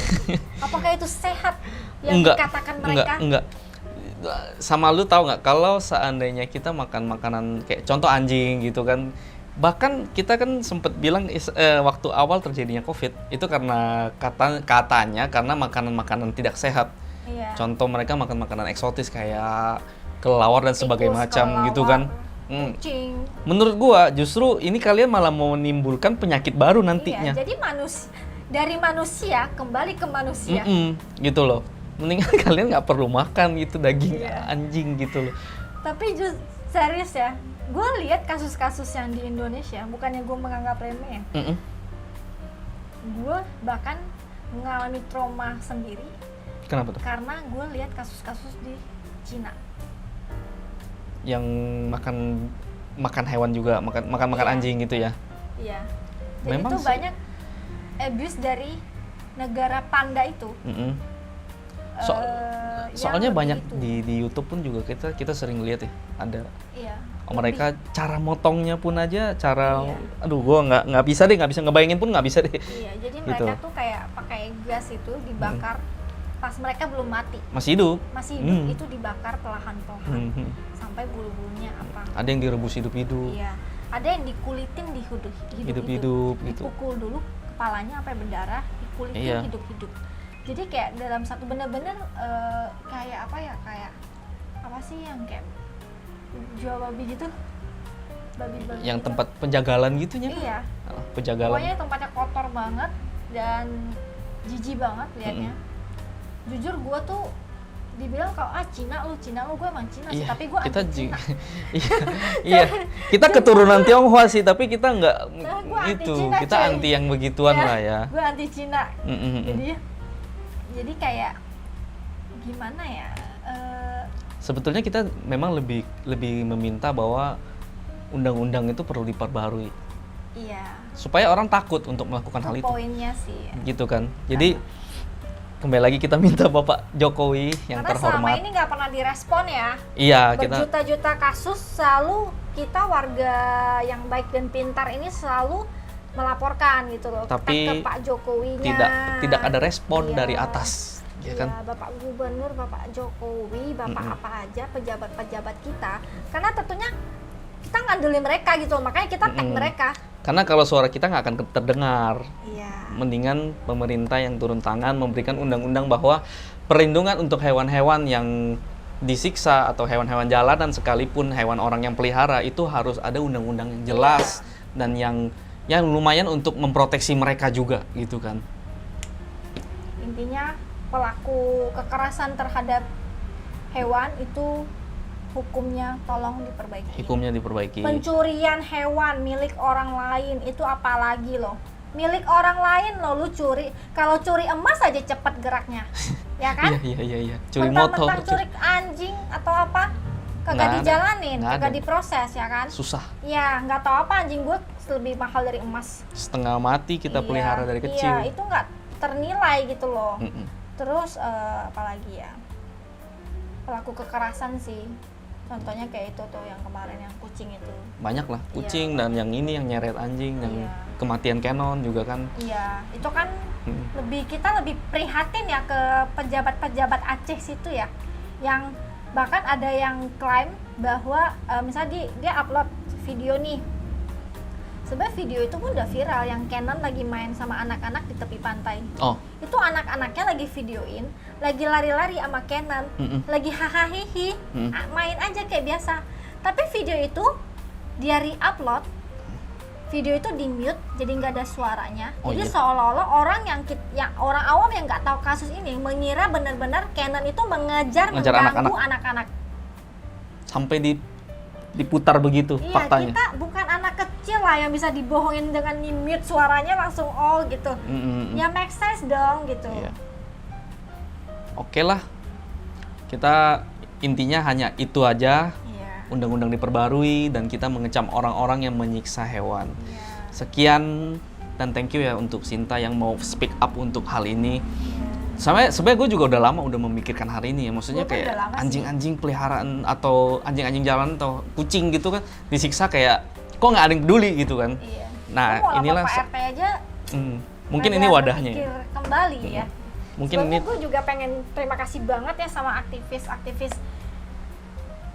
apakah itu sehat yang dikatakan mereka? Enggak. Sama lu tahu nggak kalau seandainya kita makan makanan kayak contoh anjing gitu kan, bahkan kita kan sempet bilang waktu awal terjadinya COVID itu karena katanya karena makanan-makanan tidak sehat. Iya. Contoh mereka makan makanan eksotis kayak kelelawar dan sebagainya Tikus, macam gitu kan. kucing. Menurut gua justru ini kalian malah mau menimbulkan penyakit baru nantinya. Iya, jadi dari manusia kembali ke manusia. Gitu loh. Mendingan kalian nggak perlu makan gitu daging anjing gitu loh. Tapi serius ya, gue lihat kasus-kasus yang di Indonesia, bukannya gue menganggap remeh ya. Gue bahkan mengalami trauma sendiri. Kenapa tuh? Karena gue lihat kasus-kasus di Cina. Yang makan hewan juga, makan Iya. anjing gitu ya. Iya. Jadi Memang itu sih. banyak abuse dari negara panda itu. Soalnya yang banyak begitu. di YouTube pun juga kita sering lihat ya, ada Iya. mereka cara motongnya pun aja Iya. aduh gua nggak bisa ngebayangin pun nggak bisa deh. Iya, jadi Gitu. mereka tuh kayak pakai gas itu dibakar pas mereka belum mati. Masih hidup. Masih hidup itu dibakar perlahan-lahan sampai bulu-bulunya apa. Ada yang direbus hidup-hidup. Iya. Ada yang dikulitin di Hidup-hidup gitu. Dipukul dulu kepalanya sampai berdarah, dikulitin Iya. hidup-hidup. Jadi kayak dalam satu bener-bener kayak apa ya, kayak apa sih yang kayak jual babi gitu, babi-babi Yang gitu. tempat penjagalan gitunya. Iya. Penjagalan. Pokoknya tempatnya kotor banget dan jijik banget liatnya. Jujur gue tuh dibilang kalau Cina lu, gue emang Cina sih, tapi gue kita anti Cina. iya, kita keturunan Tionghoa sih, tapi kita nggak gua anti itu, Cina, kita coy. anti yang begituan lah ya. Gue anti Cina. Jadi kayak gimana ya? Sebetulnya kita memang lebih meminta bahwa undang-undang itu perlu diperbarui Iya. supaya orang takut untuk melakukan hal itu, Poinnya sih. gitu kan. Jadi kembali lagi kita minta Bapak Jokowi yang Karena selama terhormat. ini nggak pernah direspon ya. Iya, kita Berjuta-juta kasus selalu kita warga yang baik dan pintar ini selalu melaporkan gitu loh. Tapi ke Pak Jokowinya. tidak ada respon Iya. dari atas, ya kan? Bapak Gubernur, Bapak Jokowi, Bapak apa aja pejabat-pejabat kita. Karena tentunya kita ngandelin mereka gitu, makanya kita tag mereka. Karena kalau suara kita nggak akan terdengar. Iya. Mendingan pemerintah yang turun tangan memberikan undang-undang bahwa perlindungan untuk hewan-hewan yang disiksa atau hewan-hewan jalanan sekalipun hewan orang yang pelihara itu harus ada undang-undang yang jelas dan yang lumayan untuk memproteksi mereka juga gitu kan. Intinya pelaku kekerasan terhadap hewan itu hukumnya tolong diperbaiki. Hukumnya diperbaiki. Pencurian hewan milik orang lain itu apalagi loh. Milik orang lain loh lu curi. Kalau curi emas aja cepet geraknya. Ya kan? Iya. Curi motor. Mentang-mentang curi anjing atau apa? Nggak Kagak ada. dijalanin, Nggak kagak ada. diproses ya kan? Susah. Ya, nggak tahu apa anjing gue lebih mahal dari emas. Setengah mati kita Iya, pelihara dari kecil. Iya, itu nggak ternilai gitu loh. Mm-mm. Terus apalagi ya, pelaku kekerasan sih, contohnya kayak itu tuh yang kemarin yang kucing itu. Banyak lah kucing dan yang ini yang nyeret anjing, yang Iya. kematian Canon juga kan. Iya, itu kan kita lebih prihatin ya ke pejabat-pejabat Aceh situ ya, yang bahkan ada yang klaim bahwa misalnya dia upload video nih. Sebenarnya video itu pun udah viral, yang Canon lagi main sama anak-anak di tepi pantai. Oh, Itu anak-anaknya lagi videoin, lagi lari-lari sama Canon, lagi hahaha hihi, main aja kayak biasa. Tapi video itu dia re-upload, video itu di mute, jadi nggak ada suaranya. Oh, Jadi iya. seolah-olah orang yang orang awam yang nggak tahu kasus ini mengira benar-benar Canon itu Ngejar mengganggu anak-anak. anak-anak. sampai diputar begitu Iya, faktanya. kita bukan anak kecil lah yang bisa dibohongin dengan mute suaranya langsung gitu. Ya make sense dong gitu. Iya. Oke lah, kita intinya hanya itu aja. Iya. Undang-undang diperbarui dan kita mengecam orang-orang yang menyiksa hewan. Iya. Sekian dan thank you ya untuk Sinta yang mau speak up untuk hal ini. Sebenarnya gue juga udah lama udah memikirkan hari ini ya, maksudnya Gua kan kayak udah lama sih. anjing-anjing peliharaan atau anjing-anjing jalan atau kucing gitu kan disiksa kayak kok nggak ada yang peduli gitu kan. Iya. Nah, Gua mau inilah lapor Pak RT aja. mungkin rada ini wadahnya ya. berpikir kembali ya. Mungkin Sebenarnya ini gue juga pengen terima kasih banget ya sama aktivis-aktivis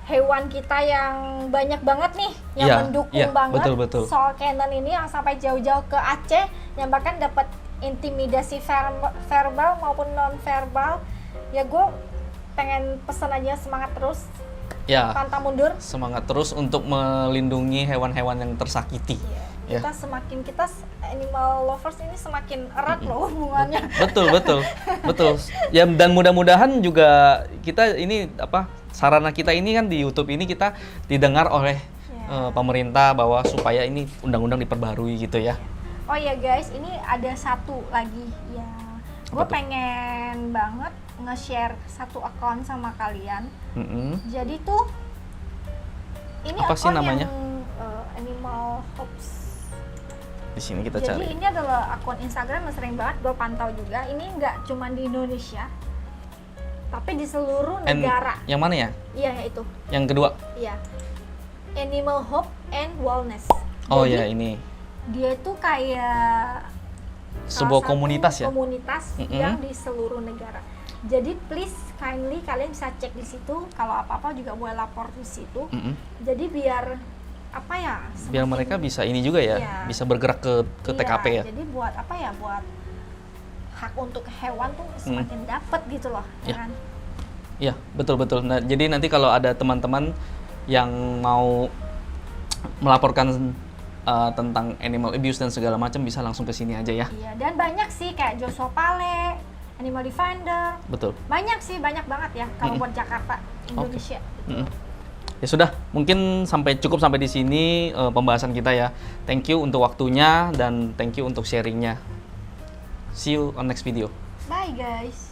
hewan kita yang banyak banget nih yang Iya, mendukung iya, banget betul. soal Canon ini, yang sampai jauh-jauh ke Aceh, yang bahkan dapat intimidasi verbal maupun non verbal. Ya gue pengen pesan aja semangat terus, ya pantang mundur. semangat terus untuk melindungi hewan-hewan yang tersakiti. Ya. Kita animal lovers ini semakin erat loh hubungannya. Betul. Ya, dan mudah-mudahan juga kita ini sarana kita ini kan di YouTube ini kita didengar oleh pemerintah bahwa supaya ini undang-undang diperbarui gitu ya. Oh ya guys, ini ada satu lagi ya. Gue pengen banget nge-share satu akun sama kalian. Jadi tuh ini apa sih akun namanya? yang Animal Hopes. Di sini kita Jadi cari. ini adalah akun Instagram yang sering banget gue pantau juga. Ini nggak cuma di Indonesia, tapi di seluruh negara. Yang mana ya? Iya itu. Yang kedua. Iya. Animal Hope and Wellness. Oh Jadi, ya, ini dia tuh kayak sebuah salah satu komunitas ya. Komunitas yang di seluruh negara. Jadi please kindly kalian bisa cek di situ. Kalau apa-apa juga boleh lapor di situ. Jadi biar biar mereka bisa ini juga ya, Iya. bisa bergerak ke TKP ya. Jadi buat buat hak untuk hewan tuh semakin dapet gitu loh, Iya. ya kan? Iya, betul. Nah, jadi nanti kalau ada teman-teman yang mau melaporkan tentang animal abuse dan segala macam bisa langsung ke sini aja ya. Iya, dan banyak sih kayak Joshua Pale, Animal Defender. Betul. Banyak banget ya kalau buat Jakarta, Indonesia. Ya sudah, mungkin cukup sampai di sini pembahasan kita ya. Thank you untuk waktunya dan thank you untuk sharingnya. See you on next video. Bye guys.